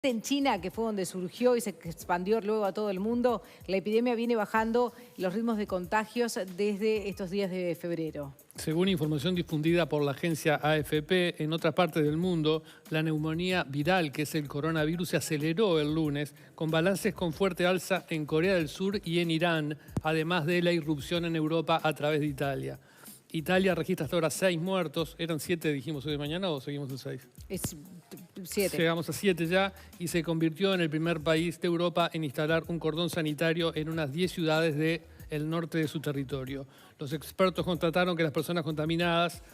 En China, que fue donde surgió y se expandió luego a todo el mundo, la epidemia viene bajando los ritmos de contagios desde estos días de febrero. Según información difundida por la agencia AFP, en otras partes del mundo, la neumonía viral, que es el coronavirus, se aceleró el lunes, con balances con fuerte alza en Corea del Sur y en Irán, además de la irrupción en Europa a través de Italia. Italia registra hasta ahora 6 muertos. ¿Eran 7, dijimos hoy de mañana, o seguimos en 6? Es 7. Llegamos a 7 ya y se convirtió en el primer país de Europa en instalar un cordón sanitario en unas 10 ciudades del norte de su territorio. Los expertos constataron que las personas contaminadas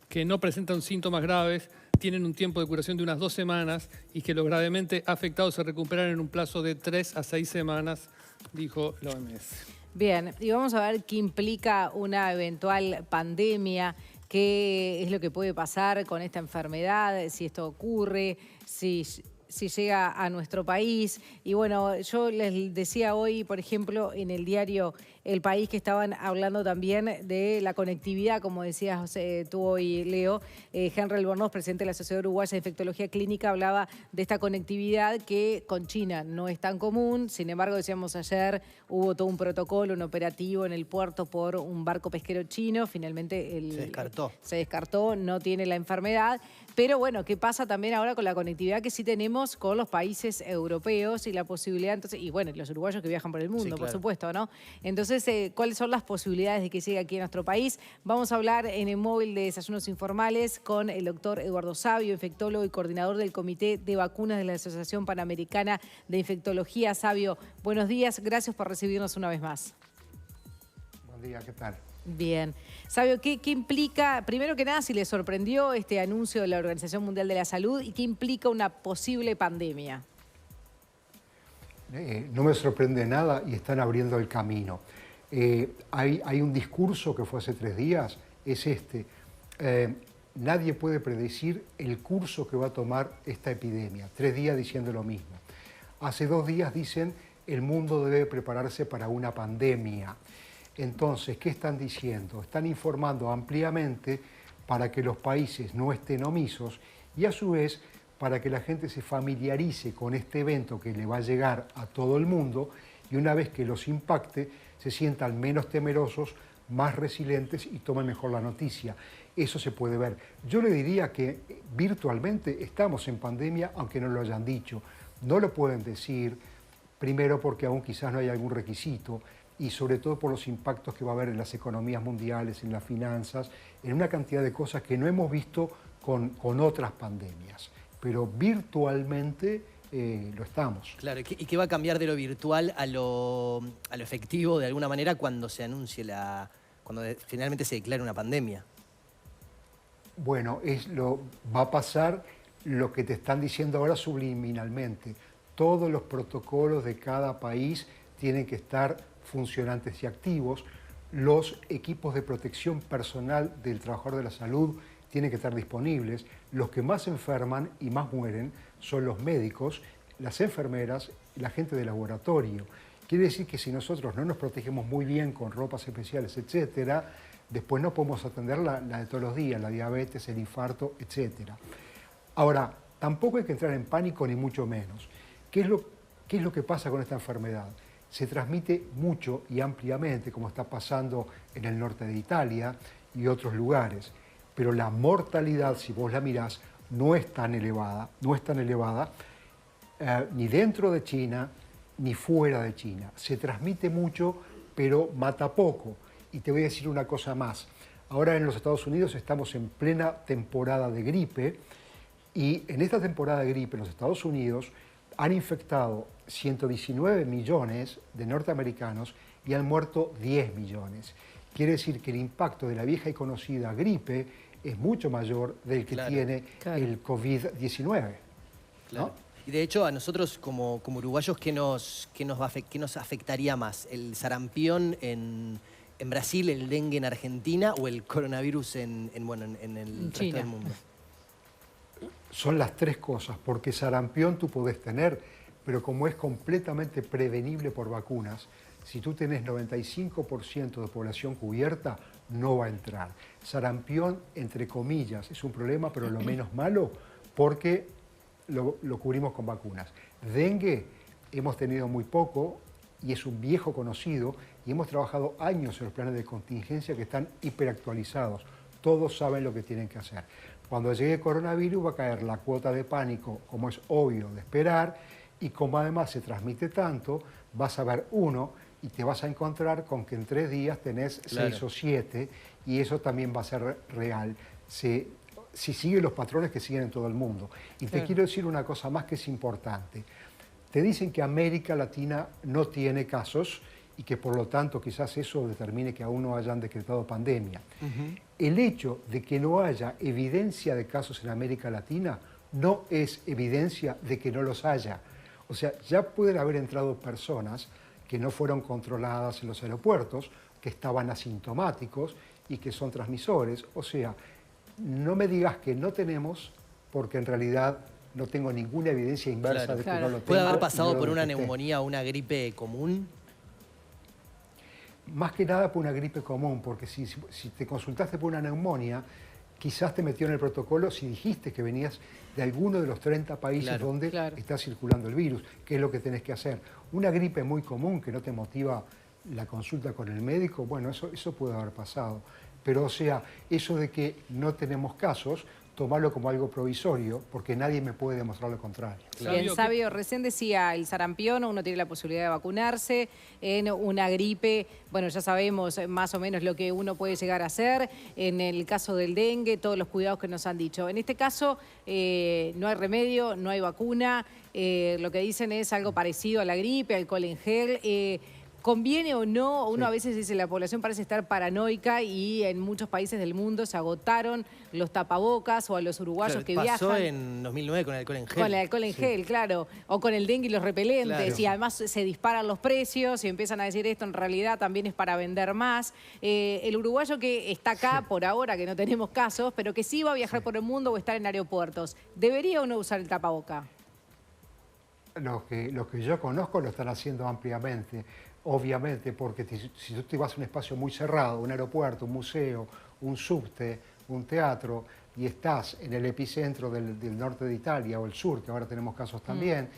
que no presentan síntomas graves tienen un tiempo de curación de unas 2 semanas y que los gravemente afectados se recuperan en un plazo de 3 a 6 semanas, dijo la OMS. Bien, y vamos a ver qué implica una eventual pandemia, qué es lo que puede pasar con esta enfermedad, si esto ocurre, si llega a nuestro país. Y bueno, yo les decía hoy, por ejemplo, en el diario El País, que estaban hablando también de la conectividad, como decías tú hoy, Leo. Henry Albornoz, presidente de la Sociedad Uruguaya de Infectología Clínica, hablaba de esta conectividad que con China no es tan común. Sin embargo, decíamos ayer, hubo todo un protocolo, un operativo en el puerto por un barco pesquero chino. Finalmente se descartó, no tiene la enfermedad. Pero bueno, ¿qué pasa también ahora con la conectividad que sí tenemos con los países europeos y la posibilidad, entonces, y bueno, los uruguayos que viajan por el mundo, sí, claro, por supuesto, ¿no? Entonces, ¿cuáles son las posibilidades de que llegue aquí a nuestro país? Vamos a hablar en el móvil de Desayunos Informales con el doctor Eduardo Savio, infectólogo y coordinador del Comité de Vacunas de la Asociación Panamericana de Infectología. Savio, buenos días, gracias por recibirnos una vez más. Buen día, ¿qué tal? Bien. Savio, ¿qué implica, primero que nada, si le sorprendió este anuncio de la Organización Mundial de la Salud y qué implica una posible pandemia? No me sorprende nada y están abriendo el camino. Hay un discurso que fue hace 3 días, es este. Nadie puede predecir el curso que va a tomar esta epidemia. 3 días diciendo lo mismo. Hace 2 días dicen el mundo debe prepararse para una pandemia. Entonces, ¿qué están diciendo? Están informando ampliamente para que los países no estén omisos y a su vez para que la gente se familiarice con este evento que le va a llegar a todo el mundo y una vez que los impacte se sientan menos temerosos, más resilientes y tomen mejor la noticia. Eso se puede ver. Yo le diría que virtualmente estamos en pandemia, aunque no lo hayan dicho. No lo pueden decir, primero porque aún quizás no hay algún requisito, y sobre todo por los impactos que va a haber en las economías mundiales, en las finanzas, en una cantidad de cosas que no hemos visto con otras pandemias. Pero virtualmente lo estamos. Claro, ¿y qué va a cambiar de lo virtual a lo efectivo de alguna manera cuando se anuncie cuando finalmente se declare una pandemia? Bueno, va a pasar lo que te están diciendo ahora subliminalmente. Todos los protocolos de cada país tienen que estar funcionantes y activos. Los equipos de protección personal del trabajador de la salud tienen que estar disponibles. Los que más enferman y más mueren son los médicos, las enfermeras y la gente de laboratorio. Quiere decir que si nosotros no nos protegemos muy bien con ropas especiales, etcétera, después no podemos atender la de todos los días, la diabetes, el infarto, etcétera. Ahora, tampoco hay que entrar en pánico ni mucho menos. ¿Qué es lo que pasa con esta enfermedad? Se transmite mucho y ampliamente, como está pasando en el norte de Italia y otros lugares. Pero la mortalidad, si vos la mirás, no es tan elevada, ni dentro de China ni fuera de China. Se transmite mucho, pero mata poco. Y te voy a decir una cosa más. Ahora en los Estados Unidos estamos en plena temporada de gripe y en esta temporada de gripe en los Estados Unidos han infectado 119 millones de norteamericanos y han muerto 10 millones. Quiere decir que el impacto de la vieja y conocida gripe es mucho mayor del que tiene el COVID-19. Claro. ¿No? Y de hecho, a nosotros como uruguayos, ¿qué nos afectaría más? ¿El sarampión en Brasil, el dengue en Argentina o el coronavirus en el resto del mundo? Son las 3 cosas, porque sarampión tú podés tener, pero como es completamente prevenible por vacunas, si tú tenés 95% de población cubierta, no va a entrar. Sarampión, entre comillas, es un problema, pero lo menos malo, porque lo cubrimos con vacunas. Dengue hemos tenido muy poco y es un viejo conocido y hemos trabajado años en los planes de contingencia que están hiperactualizados. Todos saben lo que tienen que hacer. Cuando llegue el coronavirus va a caer la cuota de pánico, como es obvio de esperar, y como además se transmite tanto, vas a ver uno y te vas a encontrar con que en 3 días tenés 6 o 7 y eso también va a ser real. Si sigue los patrones que siguen en todo el mundo. Y te quiero decir una cosa más que es importante. Te dicen que América Latina no tiene casos y que por lo tanto quizás eso determine que aún no hayan decretado pandemia. El hecho de que no haya evidencia de casos en América Latina no es evidencia de que no los haya. O sea, ya pueden haber entrado personas que no fueron controladas en los aeropuertos, que estaban asintomáticos y que son transmisores. O sea, no me digas que no tenemos, porque en realidad no tengo ninguna evidencia inversa de que no lo tengo. ¿Puede haber pasado por una neumonía o una gripe común? Más que nada por una gripe común, porque si te consultaste por una neumonía, quizás te metió en el protocolo si dijiste que venías de alguno de los 30 países donde está circulando el virus, que es lo que tenés que hacer. Una gripe muy común que no te motiva la consulta con el médico, bueno, eso puede haber pasado. Pero o sea, eso de que no tenemos casos, tomarlo como algo provisorio, porque nadie me puede demostrar lo contrario. Bien, Sabio, recién decía el sarampión, uno tiene la posibilidad de vacunarse, en una gripe, bueno, ya sabemos más o menos lo que uno puede llegar a hacer, en el caso del dengue, todos los cuidados que nos han dicho. En este caso, no hay remedio, no hay vacuna, lo que dicen es algo parecido a la gripe, alcohol en gel. ¿Conviene o no? Uno a veces dice la población parece estar paranoica y en muchos países del mundo se agotaron los tapabocas o a los uruguayos que viajan. Pasó en 2009 con el alcohol en gel. Con el alcohol en gel, claro. O con el dengue y los repelentes. Y además se disparan los precios y empiezan a decir esto en realidad también es para vender más. El uruguayo que está acá por ahora, que no tenemos casos, pero que sí va a viajar por el mundo o estar en aeropuertos, ¿debería o no usar el tapaboca? Los que yo conozco lo están haciendo ampliamente. Obviamente, porque si tú te vas a un espacio muy cerrado, un aeropuerto, un museo, un subte, un teatro, y estás en el epicentro del norte de Italia o el sur, que ahora tenemos casos también,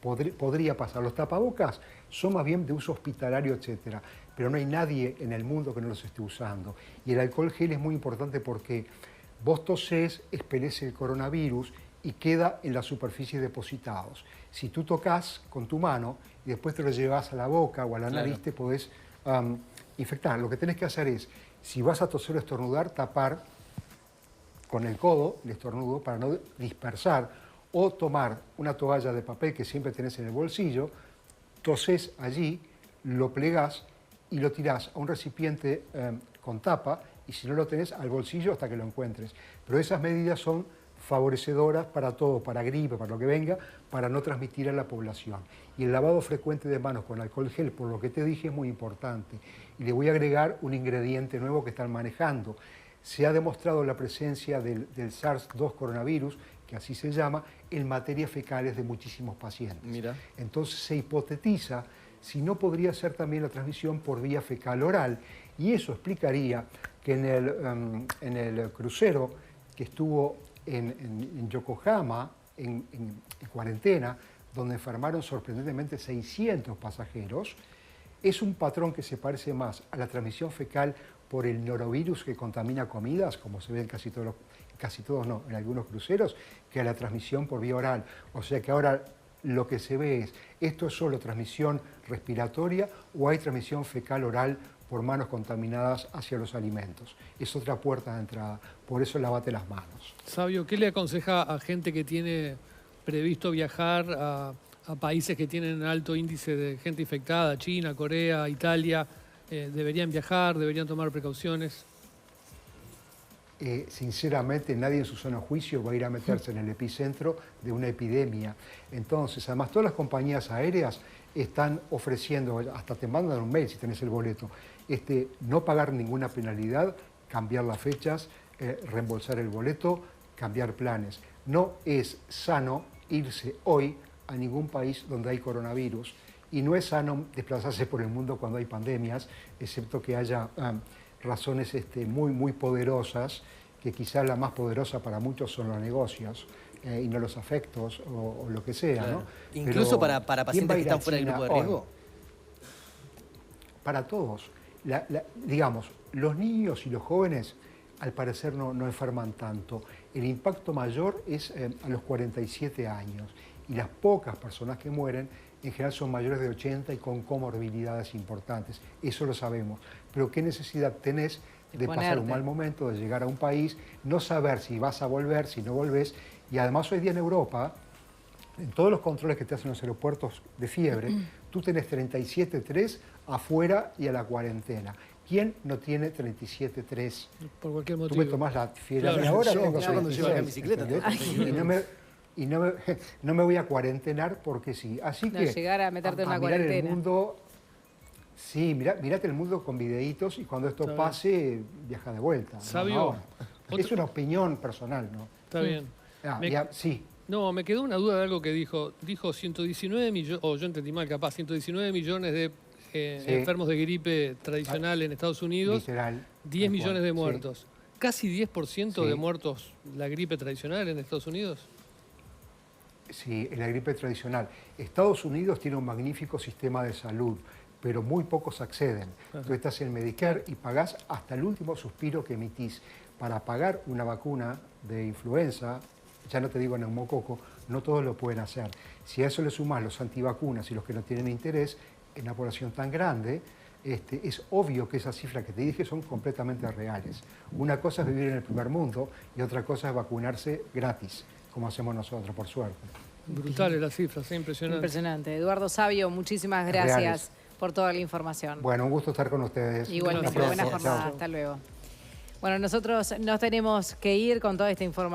podría pasar. Los tapabocas son más bien de uso hospitalario, etcétera, pero no hay nadie en el mundo que no los esté usando. Y el alcohol gel es muy importante porque vos tosés, expelés el coronavirus y queda en la superficie depositados. Si tú tocas con tu mano y después te lo llevas a la boca o a la nariz, te podés infectar. Lo que tenés que hacer es, si vas a toser o estornudar, tapar con el codo el estornudo para no dispersar, o tomar una toalla de papel que siempre tenés en el bolsillo, tosés allí, lo plegás y lo tirás a un recipiente con tapa, y si no lo tenés, al bolsillo hasta que lo encuentres. Pero esas medidas son favorecedoras para todo, para gripe, para lo que venga, para no transmitir a la población. Y el lavado frecuente de manos con alcohol gel, por lo que te dije, es muy importante. Y le voy a agregar un ingrediente nuevo que están manejando. Se ha demostrado la presencia del SARS-2 coronavirus, que así se llama, en materias fecales de muchísimos pacientes. Mira. Entonces se hipotetiza si no podría ser también la transmisión por vía fecal oral, y eso explicaría que en el crucero que estuvo en Yokohama, en cuarentena, donde enfermaron sorprendentemente 600 pasajeros, es un patrón que se parece más a la transmisión fecal por el norovirus que contamina comidas, como se ve en casi todos no, en algunos cruceros, que a la transmisión por vía oral. O sea que ahora lo que se ve es, ¿esto es solo transmisión respiratoria o hay transmisión fecal oral por manos contaminadas hacia los alimentos? Es otra puerta de entrada, por eso lávate las manos. Sabio, ¿qué le aconseja a gente que tiene previsto viajar a países que tienen alto índice de gente infectada, China, Corea, Italia? ¿Deberían viajar? ¿Deberían tomar precauciones? Sinceramente, nadie en su sano juicio va a ir a meterse en el epicentro de una epidemia. Entonces, además, todas las compañías aéreas están ofreciendo, hasta te mandan un mail si tenés el boleto, no pagar ninguna penalidad, cambiar las fechas, reembolsar el boleto, cambiar planes. No es sano irse hoy a ningún país donde hay coronavirus y no es sano desplazarse por el mundo cuando hay pandemias, excepto que haya razones muy poderosas, que quizás la más poderosa para muchos son los negocios. y no los afectos o lo que sea, Claro. ¿no? Incluso Pero, para ¿quién va pacientes a que ir a están fuera del China grupo de riesgo. hoy? Para todos. Digamos, los niños y los jóvenes al parecer no enferman tanto. El impacto mayor es a los 47 años y las pocas personas que mueren en general son mayores de 80 y con comorbilidades importantes. Eso lo sabemos. Pero ¿qué necesidad tenés de pasar un mal momento, de llegar a un país, no saber si vas a volver, si no volvés? Y además hoy día en Europa, en todos los controles que te hacen en los aeropuertos de fiebre, tú tenés 37.3 afuera y a la cuarentena. ¿Quién no tiene 37.3? Por cualquier motivo. Tú me tomás la fiebre. Claro, Ahora yo tengo cuando llevo acá en 36, bicicleta, ¿entendés? Y no me voy a cuarentenar porque sí. Así No, que llegar a meterte en una mirar el cuarentena. mundo, sí, mirate el mundo con videitos y cuando esto Está bien. pase, viaja de vuelta. ¿no? Sabio, Ahora. Es otra- una opinión personal, ¿no? Está bien. Sí. No, me quedó una duda de algo que dijo. Dijo 119 millones, o yo entendí mal capaz, 119 millones de Sí. enfermos de gripe tradicional en Estados Unidos, Literal. 10 tal millones cual, de sí. muertos. ¿Casi 10% de Sí. muertos la gripe tradicional en Estados Unidos? Sí, en la gripe tradicional. Estados Unidos tiene un magnífico sistema de salud, pero muy pocos acceden. Tú estás en Medicare y pagás hasta el último suspiro que emitís. Para pagar una vacuna de influenza, ya no te digo neumococo, no todos lo pueden hacer. Si a eso le sumás los antivacunas y los que no tienen interés, en una población tan grande, es obvio que esas cifras que te dije son completamente reales. Una cosa es vivir en el primer mundo y otra cosa es vacunarse gratis, como hacemos nosotros, por suerte. Brutales las cifras, impresionante. Impresionante. Eduardo Sabio, muchísimas gracias Reales. por toda la información. Bueno, un gusto estar con ustedes. Igualmente, Hasta pronto. buena jornada. Chao. Hasta luego. Bueno, nosotros nos tenemos que ir con toda esta información.